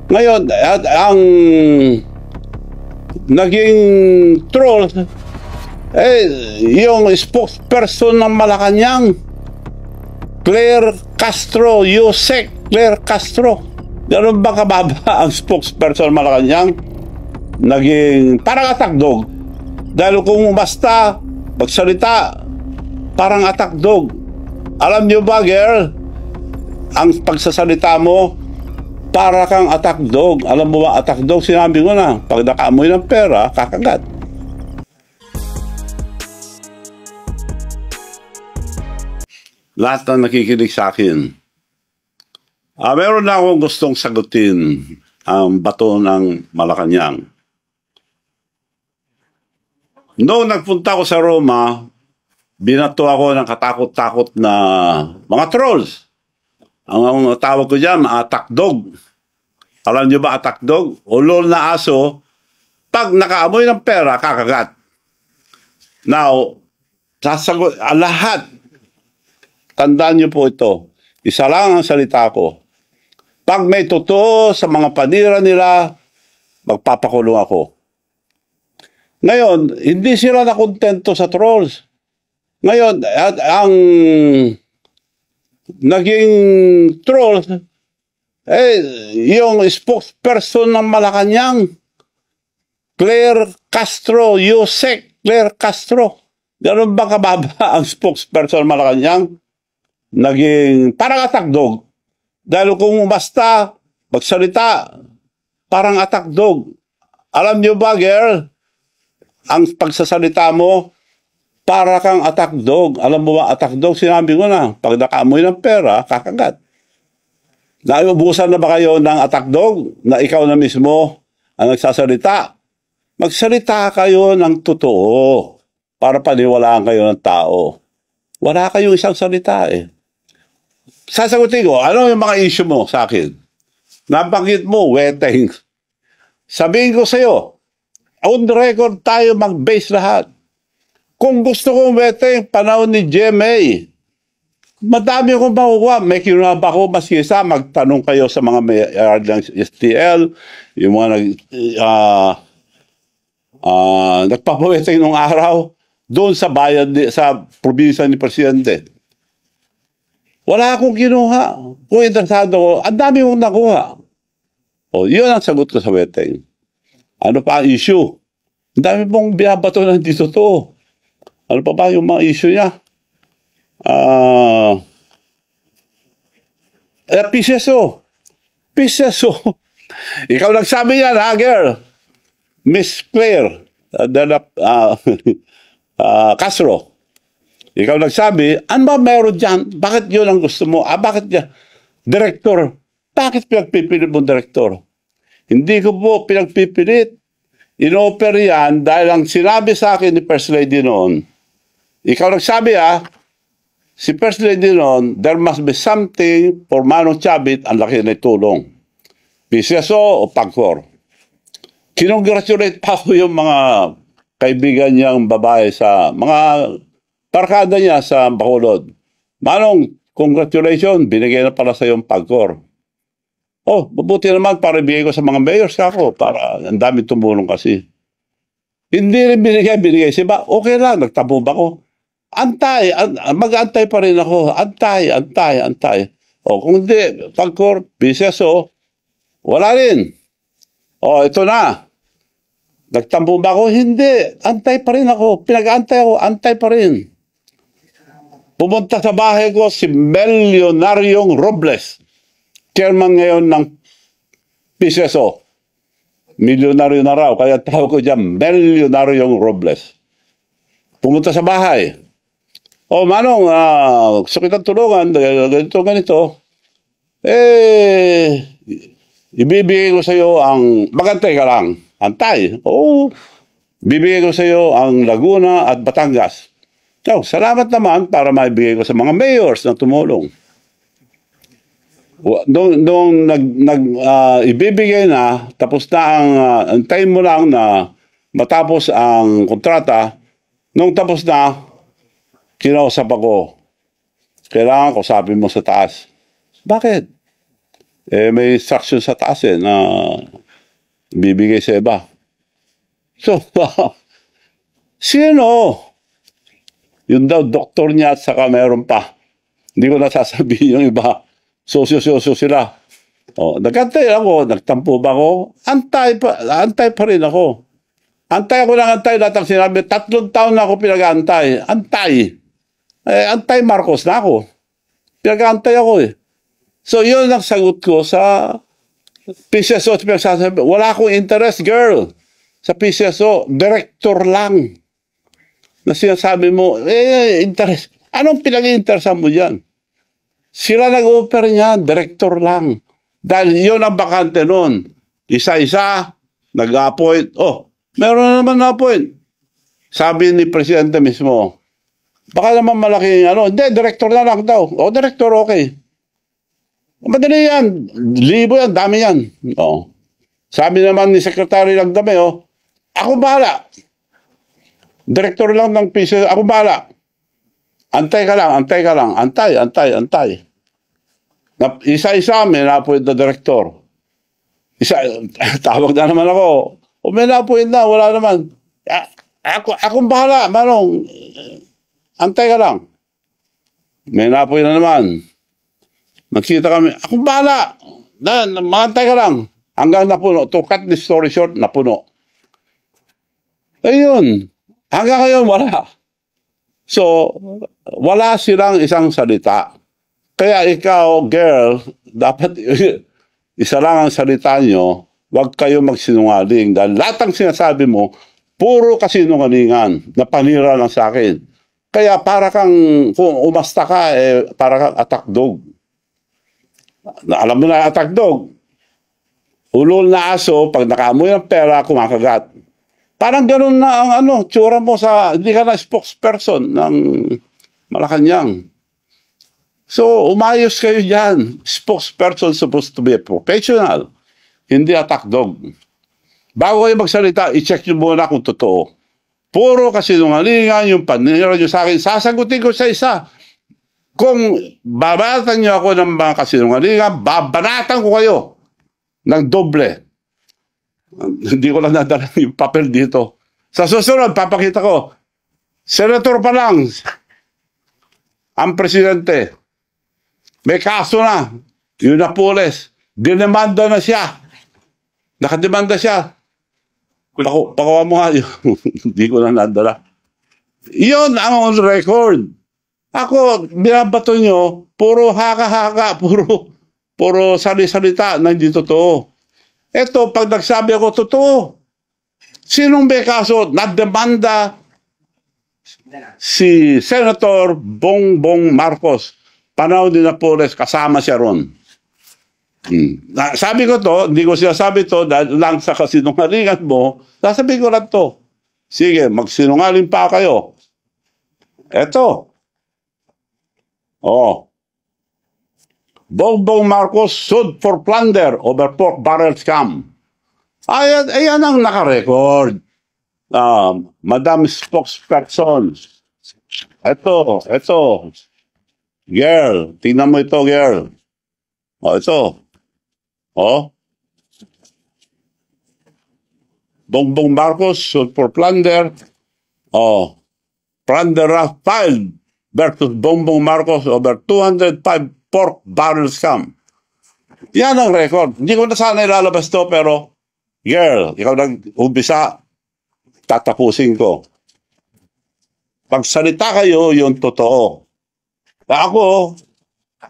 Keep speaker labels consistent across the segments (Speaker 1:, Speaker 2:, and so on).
Speaker 1: Ngayon, at ang naging troll, yung spokesperson ng Malacanang, Claire Castro, Yusek Claire Castro. Ganun ba kababa ang spokesperson ng Malacanang? Naging parang attack dog. Dahil kung basta magsalita, parang attack dog. Alam nyo ba, girl, ang pagsasalita mo, para kang attack dog. Alam mo ba, attack dog, sinabi ko na, pag nakaamoy ng pera, kakagat. Lahat na nakikinig sa akin, meron na akong gustong sagutin ang bato ng Malacanang. Noong nagpunta ko sa Roma, binato ako ng katakot-takot na mga trolls. Ang tawag ko dyan, attack dog. Alam nyo ba attack dog? Ulol na aso, pag nakaamoy ng pera, kakagat. Now, sasagot, lahat, tandaan nyo po ito, isa lang ang salita ko. Pag may totoo sa mga panira nila, magpapakulong ako. Ngayon, hindi sila nakontento sa trolls. Ngayon, ang naging troll, yung spokesperson ng Malacanang, Claire Castro, Yusek Claire Castro. Ganun ba kababa ang spokesperson ng Malacanang? Naging parang attack dog. Dahil kung basta magsalita, parang attack dog. Alam nyo ba, girl, ang pagsasalita mo, para kang attack dog. Alam mo ba, attack dog, sinabi ko na, pag nakaamoy ng pera, kakagat. Naubusan na ba kayo ng attack dog na ikaw na mismo ang nagsasalita? Magsalita kayo ng totoo para paniwalaan kayo ng tao. Wala kayong isang salita eh. Sasagutin ko, ano yung mga issue mo sa akin? Nabanggit mo, weteng. Sabihin ko sa'yo, on record tayo mag-base lahat. Kung gusto kong weteng panahon ni GMA, madami akong makukuha. May kinunab ako, mas isa, magtanong kayo sa mga may ng STL, yung mga nagpapaweteng nung araw, doon sa bayan, sa probinsya ni Presidente. Wala akong kinuha. Kung interesado ko, ang dami kong nakuha. O, yun ang sagot ko sa weteng. Ano pa ang issue? Ang dami pong binabato na hindi totoo. Ano pa ba yung mga issue niya? PCSO. PCSO. Ikaw nagsabi yan, ha, girl? Miss Claire Castro. Ikaw nagsabi, ano ba meron dyan? Bakit yun ang gusto mo? Bakit yan? Direktor. Bakit pinagpipilit mo direktor? Hindi ko po pinagpipilit. In-offer yan dahil ang sinabi sa akin ni First Lady noon, ikaw nagsabi si First Lady noon, there must be something for Manong Chavit ang laki na tulong. PCSO o PAGCOR. Kinongratulate pa ako yung mga kaibigan niyang babae sa mga barkada niya sa Bacolod. Manong, congratulations, binigay na pala sa yung PAGCOR. Oh, mabuti naman para ibigay ko sa mga mayors ako para ang dami tumulong kasi. Hindi rin binigay. Siba, okay lang, nagtabo ba ko? Antay, mag-antay pa rin ako. Antay. O, kung hindi, PAGCOR, PCSO, wala rin. O, ito na. Nagtambo ba ako? Hindi. Antay pa rin ako. Pinag-antay ako, antay pa rin. Pumunta sa bahay ko si Milyonarong Robles. Chairman ngayon ng PCSO. Milyonaryo na raw. Kaya tawag ko dyan, Milyonaryong Robles. Pumunta sa bahay. O, Manong, gusto kitang tulungan. Ganito. Ibibigay ko sa iyo ang... Magantay ka lang. Antay. Oo. Bibigay ko sa iyo ang Laguna at Batangas. So, salamat naman para maibigay ko sa mga mayors na tumulong. Nung ibibigay na, tapos na ang time mo lang na matapos ang kontrata, nung tapos na, kinausap ako. Kailangan kausapin mo sa taas. Bakit? may instruction sa taas na bibigay sa iba. So, sino? Yun daw, doktor niya at saka meron pa. Hindi ko nasasabihin yung iba. Sosyo-sosyo sila. Nagantay ako, nagtampo ba ako? Antay pa rin ako. Antay ako ng antay, lahat ang sinabi, 3 taon na ako pinag-antay. Antay. Antay Marcos na ako. Pinag-antay ako eh. So, yun ang sagot ko sa PCSO. Wala akong interest, girl. Sa PCSO, director lang. Na sinasabi mo, interest. Anong pinag-interesan mo dyan? Sila nag-offer niya, director lang. Dahil yun ang bakante nun. Isa-isa, nag-appoint. Meron na naman na-appoint. Sabi ni Presidente mismo, baka naman malaking hindi, director na lang daw. Director, okay. Madali yan. Libo yan, dami yan. Sabi naman ni Secretary Lagdame, ako bahala. Director lang ng piso, ako bahala. Antay ka lang. Antay. Isa-isa, may na-appoint na director. Tawag na naman ako. May na-appoint na, wala naman. Akong bahala, Manong. Antay ka lang. May na-appoint na naman. Magkita kami, akong bahala. Maantay ka lang. Hanggang napuno. To cut the story short, napuno. Ayun. Hanggang ngayon, wala. So, wala silang isang salita. Kaya ikaw, girl, dapat isa lang ang salita nyo, huwag kayo magsinungaling. Dahil lahat ng sinasabi mo, puro kasinungalingan na panira lang sa akin. Kaya para kang, kung umasta ka, para kang attack dog. Alam mo na attack dog. Ulol na aso, pag nakaamoy ng pera, kumakagat. Parang ganun na ang tsura mo sa, hindi ka na spokesperson ng Malacanang. So, umayos kayo dyan. Spokesperson supposed to be a professional, hindi attack dog. Bago kayo magsalita, i-check nyo muna kung totoo. Puro kasinungalingan yung panira nyo sa akin. Sasagutin ko sa isa. Kung babanatan nyo ako ng mga kasinungalingan, babanatan ko kayo ng doble. Hindi ko lang nadala yung papel dito. Sa susunod, papakita ko. Senator pa lang, ang presidente, may kaso na. Yun na pulis. Dinemanda na siya. Nakademanda siya. Pakawa mo nga yun. Hindi ko lang nadala. Yun ang on record. Ako, binabato nyo, puro haka-haka, puro sali-salita na hindi totoo. Ito, pag nagsabi ako, totoo. Sinong may kaso? Nademanda si Senator Bongbong Marcos. Panahon din na Napoles, kasama siya ron. Sabi ko to, hindi ko sinasabi to dahil lang sa kasinungalingan mo, sasabihin ko lang to. Sige, magsinungaling pa kayo. Eto. Bongbong Marcos sued for plunder over pork barrel scam. Ayan ang nakarecord. Madam Spokesperson. Ito. Girl, tingnan mo ito, girl. Ito. Bongbong Marcos sued for plunder. Plunder filed versus Bongbong Marcos over 205 pork barrel scam. Yan ang record. Hindi ko na sana ilalabas to, pero girl, ikaw nag-umpisa, tatapusin ko. Pagsalita kayo, yung totoo. Ako,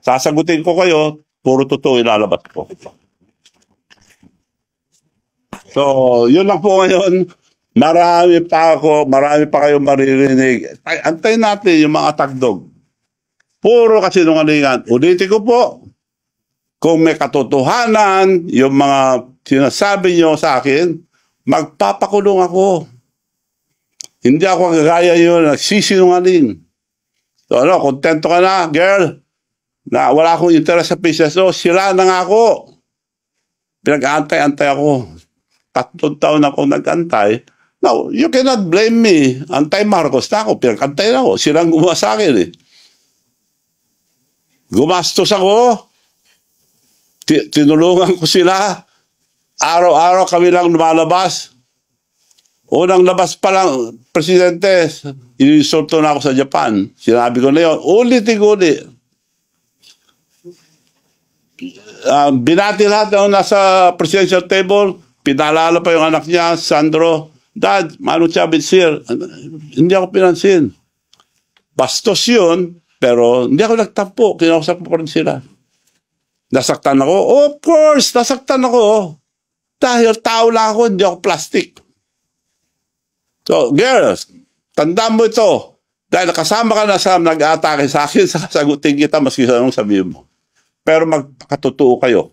Speaker 1: sasagutin ko kayo, puro totoo ilalabas ko. So, yun lang po ngayon. Marami pa kayong maririnig. Antayin natin yung mga tagdog. Puro kasinungalingan. Ulitin ko po, kung may katotohanan, yung mga sinasabi nyo sa akin, magpapakulong ako. Hindi ako gagaya yun, nagsisinungaling. So kontento ka na, girl, na wala akong interest sa PCSO, sila na nga ako. Pinag-antay-antay ako. 3 taon ako nag-antay. Now, you cannot blame me. Antay Marcos na ako, pinag-antay na ako. Silang gumawa sa akin eh. Gumastos ako. tinulungan ko sila. Araw-araw kami lang lumalabas. Unang labas pa lang, Presidente, inisulto na ako sa Japan. Sinabi ko na yun, ulit-ulit. Binati lahat na nasa presidential table, pinalala pa yung anak niya, Sandro, Dad, Manu Chavez sir. Hindi ako pinansin. Bastos yun, pero hindi ako nagtampo. Kinausap ko pa rin sila. Nasaktan ako? Of course, nasaktan ako. Dahil tao lang ako, hindi ako plastic. So, girls, tandaan mo ito. Dahil nakasama ka na sa nag-aatake sa akin, sasagutin kita maski sa anong sabihin mo. Pero magpakatotoo kayo.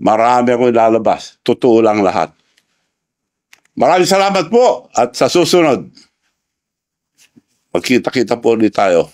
Speaker 1: Marami akong ilalabas. Totoo lang lahat. Maraming salamat po at sa susunod, magkita-kita po ulit tayo.